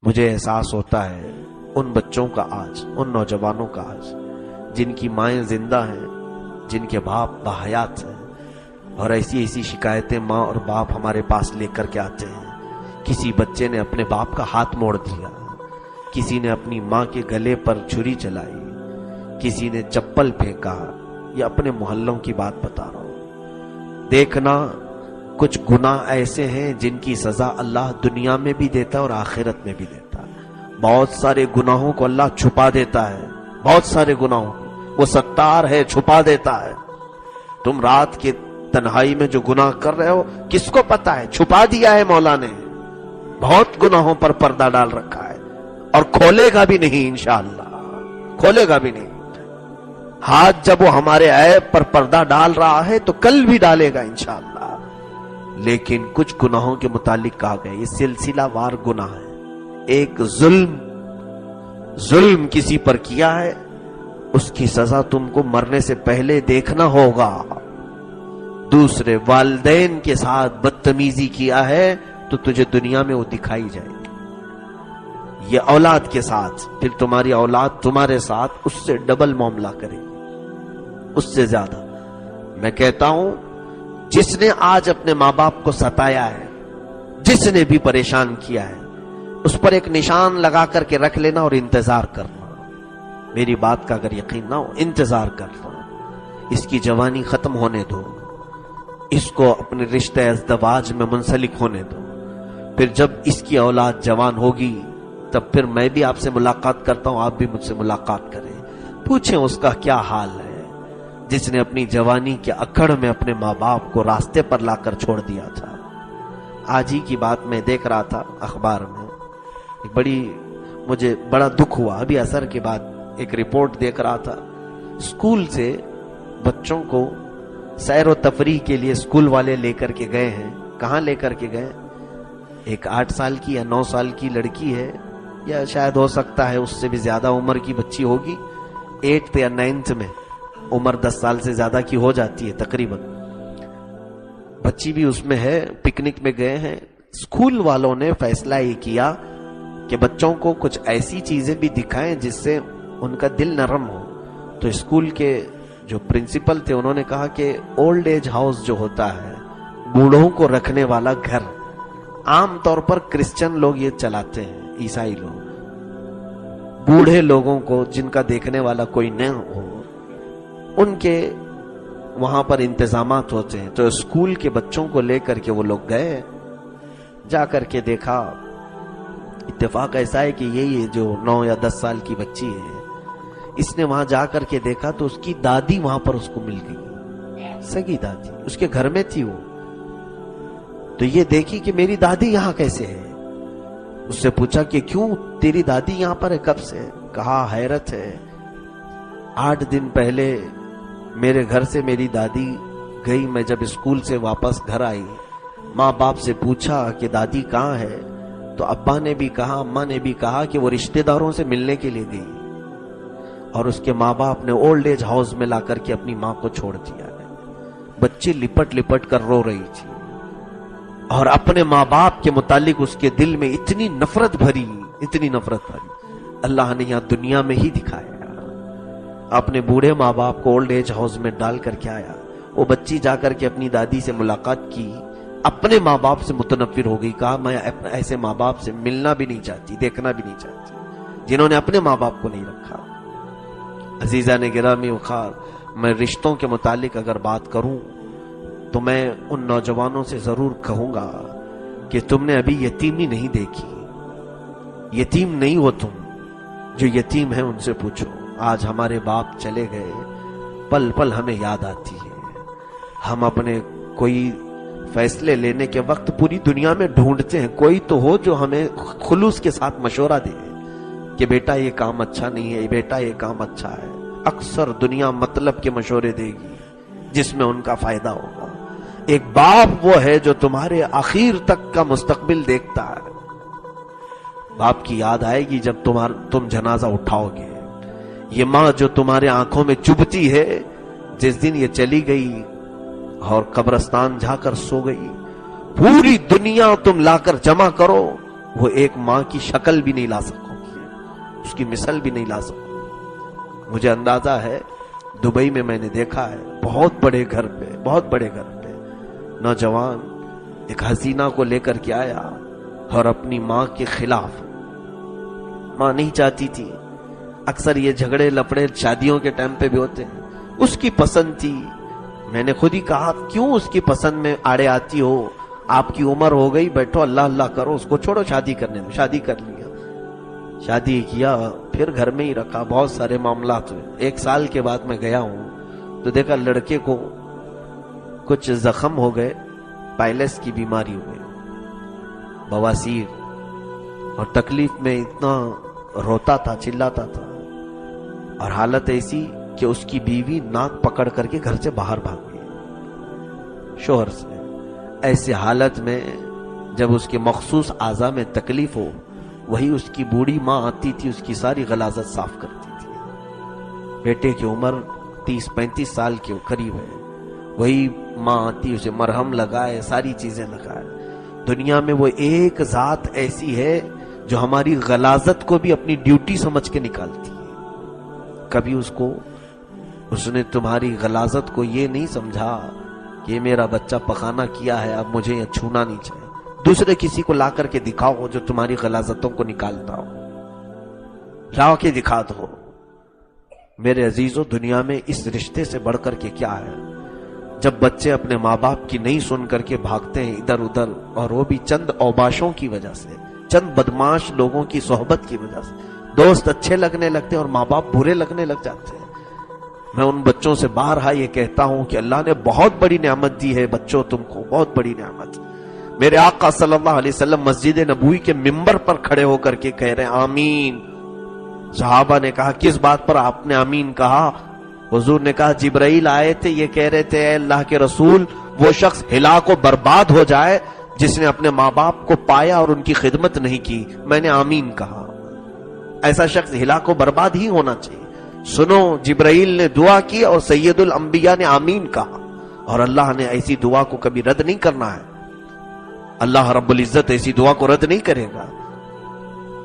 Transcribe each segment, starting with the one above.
مجھے احساس ہوتا ہے ان بچوں کا آج، ان نوجوانوں کا آج جن کی مائیں زندہ ہیں، جن کے باپ باحیات ہیں، اور ایسی ایسی شکایتیں ماں اور باپ ہمارے پاس لے کر کے آتے ہیں۔ کسی بچے نے اپنے باپ کا ہاتھ موڑ دیا، کسی نے اپنی ماں کے گلے پر چھری چلائی، کسی نے چپل پھینکا، یا اپنے محلوں کی بات بتا رہا ہوں۔ دیکھنا کچھ گناہ ایسے ہیں جن کی سزا اللہ دنیا میں بھی دیتا ہے اور آخرت میں بھی دیتا ہے۔ بہت سارے گناہوں کو اللہ چھپا دیتا ہے، بہت سارے گناہوں کو وہ ستار ہے، چھپا دیتا ہے۔ تم رات کے تنہائی میں جو گناہ کر رہے ہو کس کو پتا ہے؟ چھپا دیا ہے مولا نے۔ بہت گناہوں پر پردہ ڈال رکھا ہے اور کھولے گا بھی نہیں، انشاءاللہ کھولے گا بھی نہیں۔ ہاتھ جب وہ ہمارے عیب پر پردہ ڈال رہا ہے تو کل بھی ڈالے گا انشاءاللہ۔ لیکن کچھ گناہوں کے متعلق کہا گیا یہ سلسلہ وار گناہ ہے۔ ایک ظلم کسی پر کیا ہے، اس کی سزا تم کو مرنے سے پہلے دیکھنا ہوگا۔ دوسرے والدین کے ساتھ بدتمیزی کیا ہے تو تجھے دنیا میں وہ دکھائی جائے گی۔ یہ اولاد کے ساتھ، پھر تمہاری اولاد تمہارے ساتھ اس سے ڈبل معاملہ کرے گی، اس سے زیادہ۔ میں کہتا ہوں جس نے آج اپنے ماں باپ کو ستایا ہے، جس نے بھی پریشان کیا ہے، اس پر ایک نشان لگا کر کے رکھ لینا اور انتظار کرنا۔ میری بات کا اگر یقین نہ ہو، انتظار کرنا۔ اس کی جوانی ختم ہونے دو، اس کو اپنے رشتہ ازدواج میں منسلک ہونے دو۔ پھر جب اس کی اولاد جوان ہوگی تب پھر میں بھی آپ سے ملاقات کرتا ہوں، آپ بھی مجھ سے ملاقات کریں، پوچھیں اس کا کیا حال ہے جس نے اپنی جوانی کے اکڑ میں اپنے ماں باپ کو راستے پر لا کر چھوڑ دیا تھا۔ آج ہی کی بات میں دیکھ رہا تھا اخبار میں، مجھے بڑا دکھ ہوا۔ ابھی عصر کے بعد ایک رپورٹ دیکھ رہا تھا، اسکول سے بچوں کو سیر و تفریح کے لیے اسکول والے لے کر کے گئے ہیں۔ کہاں لے کر کے گئے؟ ایک 8 سال کی یا 9 سال کی لڑکی ہے، یا شاید ہو سکتا ہے اس سے بھی زیادہ عمر کی بچی ہوگی، 8th یا 9th میں، عمر 10 سال سے زیادہ کی ہو جاتی ہے تقریباً۔ بچی بھی اس میں ہے، پکنک میں گئے ہیں۔ اسکول والوں نے فیصلہ یہ کیا کہ بچوں کو کچھ ایسی چیزیں بھی دکھائیں جس سے ان کا دل نرم ہو۔ تو اسکول کے جو پرنسپل تھے انہوں نے کہا کہ اولڈ ایج ہاؤس جو ہوتا ہے، بوڑھوں کو رکھنے والا گھر، عام طور پر کرسچن لوگ یہ چلاتے ہیں، عیسائی لوگ، بوڑھے لوگوں کو جن کا دیکھنے والا کوئی نہ ہو، ان کے وہاں پر انتظامات ہوتے ہیں۔ تو اسکول کے بچوں کو لے کر کے وہ لوگ گئے، جا کر کے دیکھا، اتفاق ایسا ہے کہ یہی جو 9 یا 10 سال کی بچی ہے، اس نے وہاں جا کر کے دیکھا تو اس کی دادی وہاں پر اس کو مل گئی، سگی دادی اس کے گھر میں تھی وہ۔ تو یہ دیکھی کہ میری دادی یہاں کیسے ہے۔ اس سے پوچھا کہ کیوں تیری دادی یہاں پر ہے، کب سے؟ کہا حیرت ہے، 8 دن پہلے میرے گھر سے میری دادی گئی، میں جب اسکول سے واپس گھر آئی، ماں باپ سے پوچھا کہ دادی کہاں ہے، تو ابا نے بھی کہا، اماں نے بھی کہا کہ وہ رشتہ داروں سے ملنے کے لیے گئی، اور اس کے ماں باپ نے اولڈ ایج ہاؤس میں لا کر کے اپنی ماں کو چھوڑ دیا ہے۔ بچی لپٹ لپٹ کر رو رہی تھی، اور اپنے ماں باپ کے متعلق اس کے دل میں اتنی نفرت بھری، اللہ نے یہاں دنیا میں ہی دکھایا۔ اپنے بوڑھے ماں باپ کو اولڈ ایج ہاؤس میں ڈال کر کے آیا، وہ بچی جا کر کے اپنی دادی سے ملاقات کی، اپنے ماں باپ سے متنفر ہو گئی، کہا میں ایسے ماں باپ سے ملنا بھی نہیں چاہتی، دیکھنا بھی نہیں چاہتی جنہوں نے اپنے ماں باپ کو نہیں رکھا۔ عزیزان گرامی وقار، میں رشتوں کے متعلق اگر بات کروں تو میں ان نوجوانوں سے ضرور کہوں گا کہ تم نے ابھی یتیمی نہیں دیکھی، یتیم نہیں ہو تم، جو یتیم ہیں ان سے پوچھو۔ آج ہمارے باپ چلے گئے، پل پل ہمیں یاد آتی ہے، ہم اپنے کوئی فیصلے لینے کے وقت پوری دنیا میں ڈھونڈتے ہیں کوئی تو ہو جو ہمیں خلوص کے ساتھ مشورہ دے کہ بیٹا یہ کام اچھا نہیں ہے، بیٹا یہ کام اچھا ہے۔ اکثر دنیا مطلب کے مشورے دے گی جس میں ان کا فائدہ ہوگا۔ ایک باپ وہ ہے جو تمہارے آخر تک کا مستقبل دیکھتا ہے۔ باپ کی یاد آئے گی جب تم جنازہ اٹھاؤ گے۔ یہ ماں جو تمہارے آنکھوں میں چبھتی ہے، جس دن یہ چلی گئی اور قبرستان جا کر سو گئی، پوری دنیا تم لا کر جمع کرو، وہ ایک ماں کی شکل بھی نہیں لا سکو گی، اس کی مثل بھی نہیں لا سکو گی۔ مجھے اندازہ ہے دبئی میں نے دیکھا ہے، بہت بڑے گھر پہ نوجوان ایک حسینہ کو لے کر کے آیا اور اپنی ماں کے خلاف، ماں نہیں چاہتی تھی، اکثر یہ جھگڑے لپڑے شادیوں کے ٹائم پہ بھی ہوتے ہیں، اس کی پسند تھی۔ میں نے خود ہی کہا کیوں اس کی پسند میں آڑے آتی ہو، آپ کی عمر ہو گئی، بیٹھو اللہ اللہ کرو، اس کو چھوڑو شادی کرنے میں۔ شادی کر لیا، شادی کیا، پھر گھر میں ہی رکھا، بہت سارے معاملات ہوئے۔ 1 سال کے بعد میں گیا ہوں تو دیکھا لڑکے کو کچھ زخم ہو گئے، پائلس کی بیماری ہوئی، بواسیر، اور تکلیف میں اتنا روتا تھا، چلاتا تھا، اور حالت ایسی کہ اس کی بیوی ناک پکڑ کر کے گھر سے باہر بھاگ گئی شوہر سے۔ ایسے حالت میں جب اس کے مخصوص اعضاء میں تکلیف ہو، وہی اس کی بوڑھی ماں آتی تھی، اس کی ساری غلاظت صاف کرتی تھی۔ بیٹے کی عمر 30-35 سال کے قریب ہے، وہی ماں آتی، اسے مرہم لگائے، ساری چیزیں لگائے۔ دنیا میں وہ ایک ذات ایسی ہے جو ہماری غلاظت کو بھی اپنی ڈیوٹی سمجھ کے نکالتی ہے۔ کبھی اس نے تمہاری غلاظت کو یہ نہیں سمجھا کہ یہ میرا بچہ پخانہ کیا ہے، اب مجھے یہ چھونا نہیں چاہیے۔ دوسرے کسی کو لا کر کے دکھاؤ جو تمہاری غلاظتوں کو نکالتا ہو، لا کے دکھا دو۔ میرے عزیزو، دنیا میں اس رشتے سے بڑھ کر کے کیا ہے؟ جب بچے اپنے ماں باپ کی نہیں سن کر کے بھاگتے ہیں ادھر ادھر، اور وہ بھی چند اوباشوں کی وجہ سے، چند بدماش لوگوں کی صحبت کی وجہ سے، دوست اچھے لگنے لگتے ہیں اور ماں باپ برے لگنے لگ جاتے ہیں۔ میں ان بچوں سے بارہا یہ کہتا ہوں کہ اللہ نے بہت بڑی نعمت دی ہے بچوں، تم کو بہت بڑی نعمت۔ میرے آقا صلی اللہ علیہ وسلم مسجد نبوی کے ممبر پر کھڑے ہو کر کے کہہ رہے ہیں آمین۔ صحابہ نے کہا کس بات پر آپ نے آمین کہا؟ حضور نے کہا جبرائیل آئے تھے، یہ کہہ رہے تھے اے اللہ کے رسول، وہ شخص ہلاک و برباد ہو جائے جس نے اپنے ماں باپ کو پایا اور ان کی خدمت نہیں کی۔ میں نے آمین کہا، ایسا شخص ہلاک و برباد ہی ہونا چاہیے۔ سنو، جبرائیل نے دعا کی اور سید الانبیاء نے آمین کہا، اور اللہ نے ایسی دعا کو کبھی رد نہیں کرنا ہے۔ اللہ رب العزت ایسی دعا کو رد نہیں کرے گا۔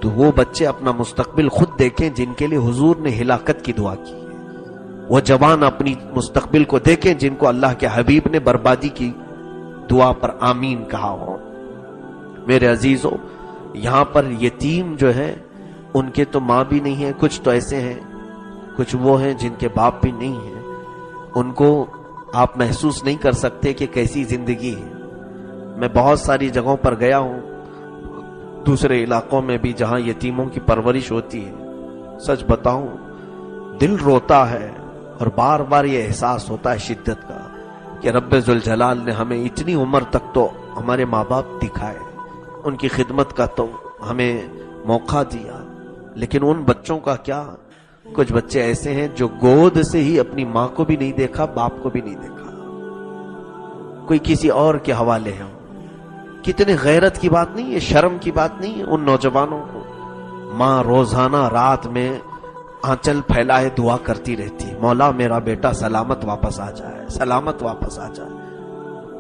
تو وہ بچے اپنا مستقبل خود دیکھیں جن کے لیے حضور نے ہلاکت کی دعا کی ہے، وہ جوان اپنی مستقبل کو دیکھیں جن کو اللہ کے حبیب نے بربادی کی دعا پر آمین کہا ہو۔ میرے عزیزو، یہاں پر یتیم جو ہے ان کے تو ماں بھی نہیں ہے، کچھ تو ایسے ہیں، کچھ وہ ہیں جن کے باپ بھی نہیں ہیں، ان کو آپ محسوس نہیں کر سکتے کہ کیسی زندگی ہے۔ میں بہت ساری جگہوں پر گیا ہوں، دوسرے علاقوں میں بھی جہاں یتیموں کی پرورش ہوتی ہے، سچ بتاؤں دل روتا ہے اور بار بار یہ احساس ہوتا ہے شدت کا کہ رب ذوالجلال نے ہمیں اتنی عمر تک تو ہمارے ماں باپ دکھائے، ان کی خدمت کا تو ہمیں موقع دیا، لیکن ان بچوں کا کیا؟ کچھ بچے ایسے ہیں جو گود سے ہی اپنی ماں کو بھی نہیں دیکھا، باپ کو بھی نہیں دیکھا، کوئی کسی اور کے حوالے ہیں۔ کتنے غیرت کی بات نہیں ہے، شرم کی بات نہیں ہے ان نوجوانوں کو۔ ماں روزانہ رات میں آنچل پھیلائے دعا کرتی رہتی، مولا میرا بیٹا سلامت واپس آ جائے، سلامت واپس آ جائے،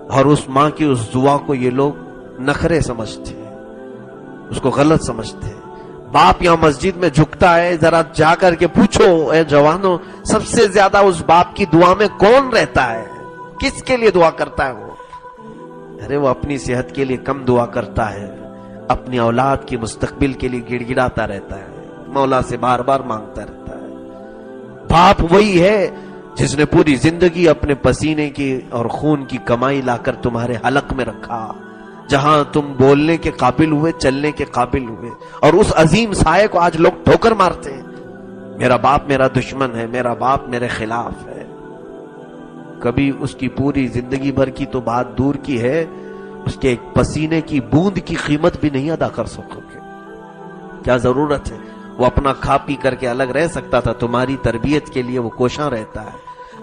اور اس ماں کی اس دعا کو یہ لوگ نخرے سمجھتے ہیں، اس کو غلط سمجھتے ہیں۔ باپ یہاں مسجد میں جھکتا ہے، ذرا جا کر کے پوچھو اے جوانوں، سب سے زیادہ اس باپ کی دعا میں کون رہتا ہے؟ کس کے لیے دعا کرتا ہے وہ؟ ارے وہ اپنی صحت کے لیے کم دعا کرتا ہے، اپنی اولاد کی مستقبل کے لیے گڑ گڑاتا رہتا ہے، مولا سے بار بار مانگتا رہتا ہے۔ باپ وہی ہے جس نے پوری زندگی اپنے پسینے کی اور خون کی کمائی لا کر تمہارے حلق میں رکھا، جہاں تم بولنے کے قابل ہوئے، چلنے کے قابل ہوئے، اور اس عظیم سائے کو آج لوگ ٹھوکر مارتے ہیں۔ میرا باپ میرا دشمن ہے، میرا باپ میرے خلاف ہے۔ کبھی اس کی پوری زندگی بھر کی تو بات دور کی ہے، اس کے ایک پسینے کی بوند کی قیمت بھی نہیں ادا کر سکو گے۔ کیا ضرورت ہے؟ وہ اپنا کھا پی کر کے الگ رہ سکتا تھا، تمہاری تربیت کے لیے وہ کوشاں رہتا ہے۔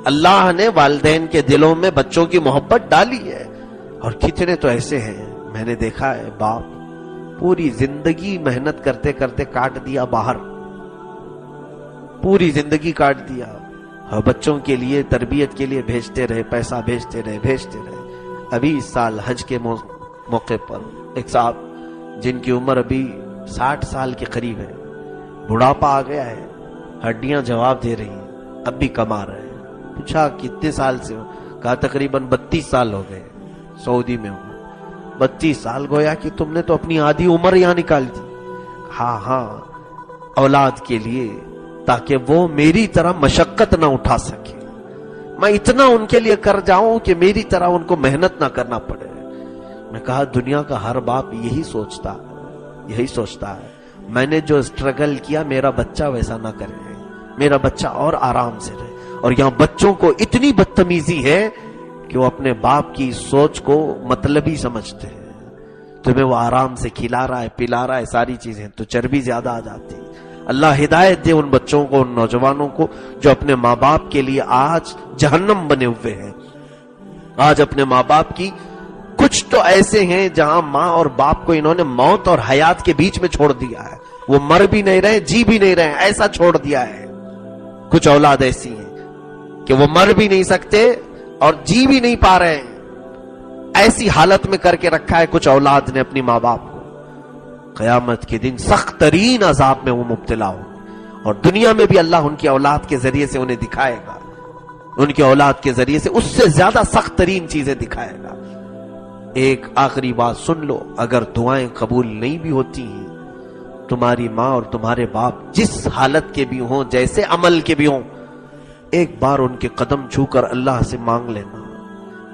اللہ نے والدین کے دلوں میں بچوں کی محبت ڈالی ہے، اور کتنے تو ایسے ہیں میں نے دیکھا ہے، باپ پوری زندگی محنت کرتے کرتے کاٹ دیا باہر، پوری زندگی کاٹ دیا، اور بچوں کے لیے تربیت کے لیے بھیجتے رہے، پیسہ بھیجتے رہے۔ ابھی اس سال حج کے موقع پر ایک صاحب جن کی عمر ابھی 60 سال کے قریب ہے، بڑھاپا آ گیا ہے، ہڈیاں جواب دے رہی ہیں، اب بھی کما رہے ہیں۔ پوچھا کتنے سال سے ہو؟ کہا تقریباً 32 سال ہو گئے، سعودی میں ہوں۔ 32 سال گویا کہ تم نے تو اپنی آدھی عمر یہاں نکال دی۔ ہاں، اولاد کے لیے، تاکہ وہ میری طرح مشقت نہ اٹھا سکے، میں اتنا ان کے لیے کر جاؤں کہ میری طرح ان کو محنت نہ کرنا پڑے۔ میں کہا دنیا کا ہر باپ یہی سوچتا ہے، میں نے جو اسٹرگل کیا میرا بچہ ویسا نہ کرے، میرا بچہ اور آرام سے رہے۔ اور یہاں بچوں کو اتنی بدتمیزی ہے کہ وہ اپنے باپ کی سوچ کو مطلبی سمجھتے ہیں۔ تمہیں وہ آرام سے کھلا رہا ہے، پلا رہا ہے، ساری چیزیں، تو چربی زیادہ آ جاتی ہے۔ اللہ ہدایت دے ان بچوں کو، ان نوجوانوں کو جو اپنے ماں باپ کے لیے آج جہنم بنے ہوئے ہیں۔ آج اپنے ماں باپ کی، کچھ تو ایسے ہیں جہاں ماں اور باپ کو انہوں نے موت اور حیات کے بیچ میں چھوڑ دیا ہے، وہ مر بھی نہیں رہے، جی بھی نہیں رہے، ایسا چھوڑ دیا ہے۔ کچھ اولاد ایسی ہیں کہ وہ مر بھی نہیں سکتے اور جی بھی نہیں پا رہے ہیں، ایسی حالت میں کر کے رکھا ہے کچھ اولاد نے اپنی ماں باپ کو۔ قیامت کے دن سخت ترین عذاب میں وہ مبتلا ہو، اور دنیا میں بھی اللہ ان کی اولاد کے ذریعے سے انہیں دکھائے گا، ان کی اولاد کے ذریعے سے اس سے زیادہ سخت ترین چیزیں دکھائے گا۔ ایک آخری بات سن لو، اگر دعائیں قبول نہیں بھی ہوتی ہیں، تمہاری ماں اور تمہارے باپ جس حالت کے بھی ہوں، جیسے عمل کے بھی ہوں، ایک بار ان کے قدم چھو کر اللہ سے مانگ لینا،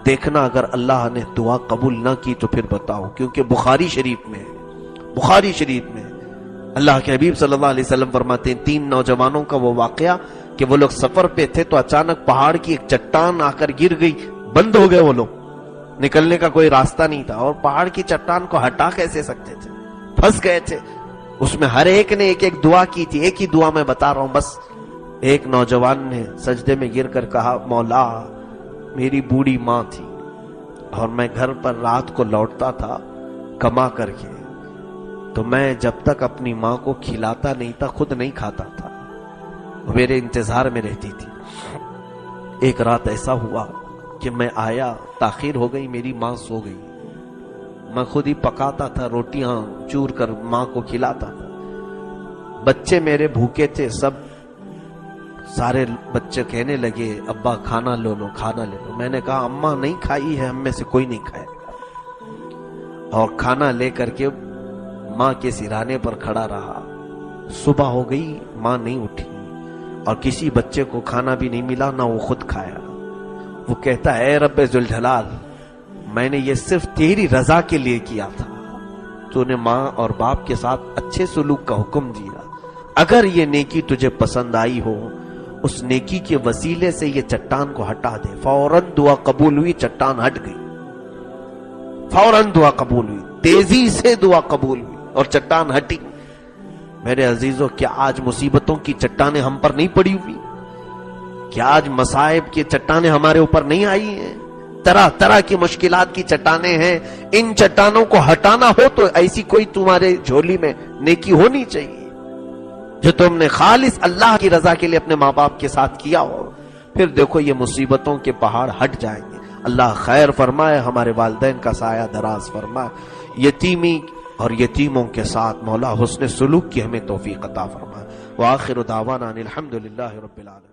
دیکھنا اگر اللہ نے دعا قبول نہ کی تو پھر بتاؤ۔ کیونکہ بخاری شریف میں اللہ کے حبیب صلی اللہ علیہ وسلم فرماتے ہیں 3 نوجوانوں کا وہ واقعہ کہ وہ لوگ سفر پہ تھے تو اچانک پہاڑ کی ایک چٹان آ کر گر گئی، بند ہو گئے، وہ لوگ نکلنے کا کوئی راستہ نہیں تھا، اور پہاڑ کی چٹان کو ہٹا کیسے سکتے تھے، پھنس گئے تھے اس میں۔ ہر ایک نے ایک ایک دعا کی تھی، ایک ہی دعا میں بتا رہا ہوں بس۔ ایک نوجوان نے سجدے میں گر کر کہا، مولا میری بوڑھی ماں تھی اور میں گھر پر رات کو لوٹتا تھا کما کر کے، تو میں جب تک اپنی ماں کو کھلاتا نہیں تھا خود نہیں کھاتا تھا، وہ میرے انتظار میں رہتی تھی۔ ایک رات ایسا ہوا کہ میں آیا، تاخیر ہو گئی، میری ماں سو گئی، میں خود ہی پکاتا تھا، روٹیاں چور کر ماں کو کھلاتا تھا۔ بچے میرے بھوکے تھے، سارے بچے کہنے لگے ابا کھانا لے لو، کھانا لے لو۔ میں نے کہا اماں نہیں کھائی ہے، ہم میں سے کوئی نہیں کھائے گا، اور کھانا لے کر کے ماں کے سرانے پر کھڑا رہا۔ صبح ہو گئی، ماں نہیں اٹھی، اور کسی بچے کو کھانا بھی نہیں ملا، نہ وہ خود کھایا۔ وہ کہتا ہے اے رب ذوالجلال، میں نے یہ صرف تیری رضا کے لیے کیا تھا، تو نے ماں اور باپ کے ساتھ اچھے سلوک کا حکم دیا، اگر یہ نیکی تجھے پسند آئی ہو اس نیکی کے وسیلے سے یہ چٹان کو ہٹا دے۔ فوراً دعا قبول ہوئی، چٹان ہٹ گئی، فوراً دعا قبول ہوئی، تیزی سے دعا قبول ہوئی اور چٹان ہٹی۔ میرے عزیزوں، کیا آج مصیبتوں کی چٹانیں ہم پر نہیں پڑی ہوئی؟ کیا آج مصائب کی چٹانیں ہمارے اوپر نہیں آئی ہیں؟ طرح طرح کی مشکلات کی چٹانیں ہیں۔ ان چٹانوں کو ہٹانا ہو تو ایسی کوئی تمہارے جھولی میں نیکی ہونی چاہیے جو تم نے خالص اللہ کی رضا کے لیے اپنے ماں باپ کے ساتھ کیا ہو۔ پھر دیکھو یہ مصیبتوں کے پہاڑ ہٹ جائیں گے۔ اللہ خیر فرمائے، ہمارے والدین کا سایہ دراز فرمائے، یتیمی اور یتیموں کے ساتھ مولا حسن سلوک کی ہمیں توفیق عطا فرمائے۔ وآخر دعوانا ان الحمد للہ رب العالمین۔